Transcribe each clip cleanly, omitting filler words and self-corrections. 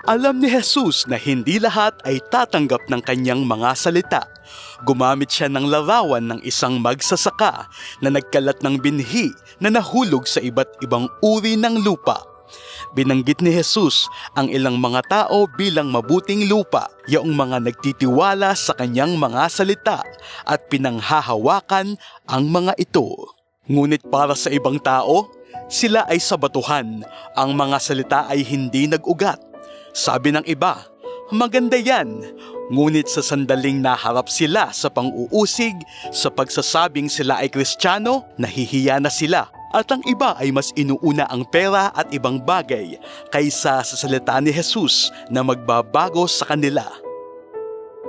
Alam ni Jesus na hindi lahat ay tatanggap ng kanyang mga salita. Gumamit siya ng larawan ng isang magsasaka na nagkalat ng binhi na nahulog sa iba't ibang uri ng lupa. Binanggit ni Jesus ang ilang mga tao bilang mabuting lupa, yaong mga nagtitiwala sa kanyang mga salita at pinanghahawakan ang mga ito. Ngunit para sa ibang tao, sila ay sabatuhan, ang mga salita ay hindi nag-ugat. Sabi ng iba, maganda yan, ngunit sa sandaling naharap sila sa pang-uusig, sa pagsasabing sila ay Kristiyano, nahihiya na sila. At ang iba ay mas inuuna ang pera at ibang bagay kaysa sa salita ni Jesus na magbabago sa kanila.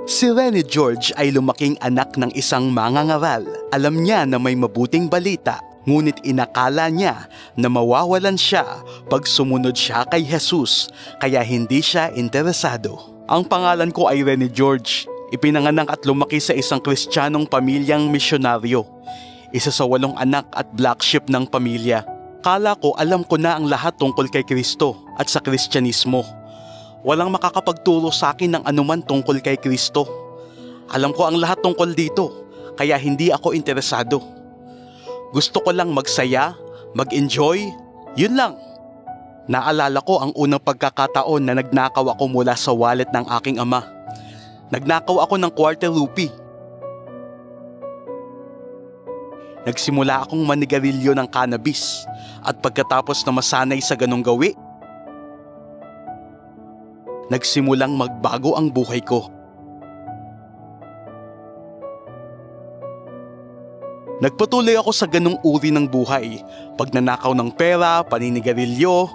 Si Rene George ay lumaking anak ng isang mangangaral. Alam niya na may mabuting balita, ngunit inakala niya na mawawalan siya pag sumunod siya kay Jesus, kaya hindi siya interesado. Ang pangalan ko ay Rene George. Ipinanganak at lumaki sa isang Kristiyanong pamilyang misyonaryo. Isa sa 8 anak at black sheep ng pamilya. Kala ko alam ko na ang lahat tungkol kay Kristo at sa Kristyanismo. Walang makakapagturo sa akin ng anuman tungkol kay Kristo. Alam ko ang lahat tungkol dito, kaya hindi ako interesado. Gusto ko lang magsaya, mag-enjoy, yun lang. Naalala ko ang unang pagkakataon na nagnakaw ako mula sa wallet ng aking ama. Nagnakaw ako ng quarter rupee. Nagsimula akong manigarilyo ng cannabis at pagkatapos na masanay sa ganong gawi, nagsimulang magbago ang buhay ko. Nagpatuloy ako sa ganong uri ng buhay, pagnanakaw ng pera, paninigarilyo,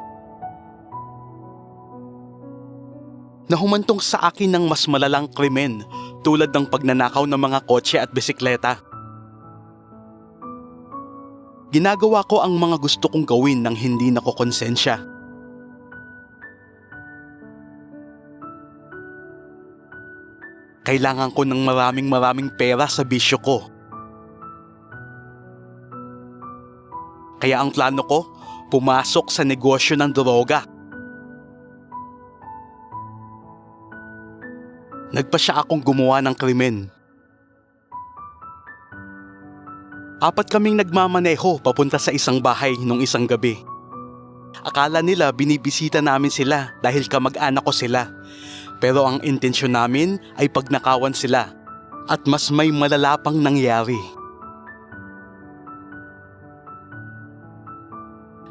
na humantong sa akin ng mas malalang krimen tulad ng pagnanakaw ng mga kotse at bisikleta. Ginagawa ko ang mga gusto kong gawin nang hindi nakokonsensya. Kailangan ko ng maraming pera sa bisyo ko. Kaya ang plano ko, pumasok sa negosyo ng droga. Nagpasya akong gumawa ng krimen. 4 kaming nagmamaneho papunta sa isang bahay nung isang gabi. Akala nila binibisita namin sila dahil kamag-anak ko sila. Pero ang intensyon namin ay pagnakawan sila at mas may malala pang nangyari.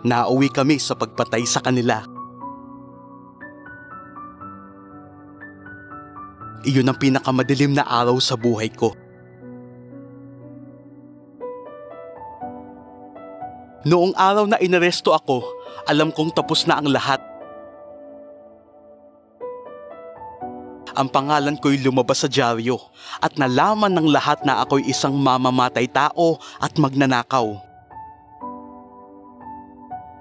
Nauwi kami sa pagpatay sa kanila. Iyon ang pinakamadilim na araw sa buhay ko. Noong araw na inaresto ako, alam kong tapos na ang lahat. Ang pangalan ko'y lumabas sa dyaryo at nalaman ng lahat na ako'y isang mamamatay tao at magnanakaw.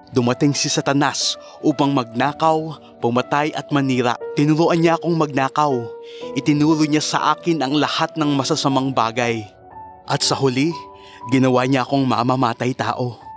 Dumating si Satanas upang magnakaw, pumatay at manira. Tinuruan niya akong magnakaw. Itinuro niya sa akin ang lahat ng masasamang bagay. At sa huli, ginawa niya akong mamamatay tao.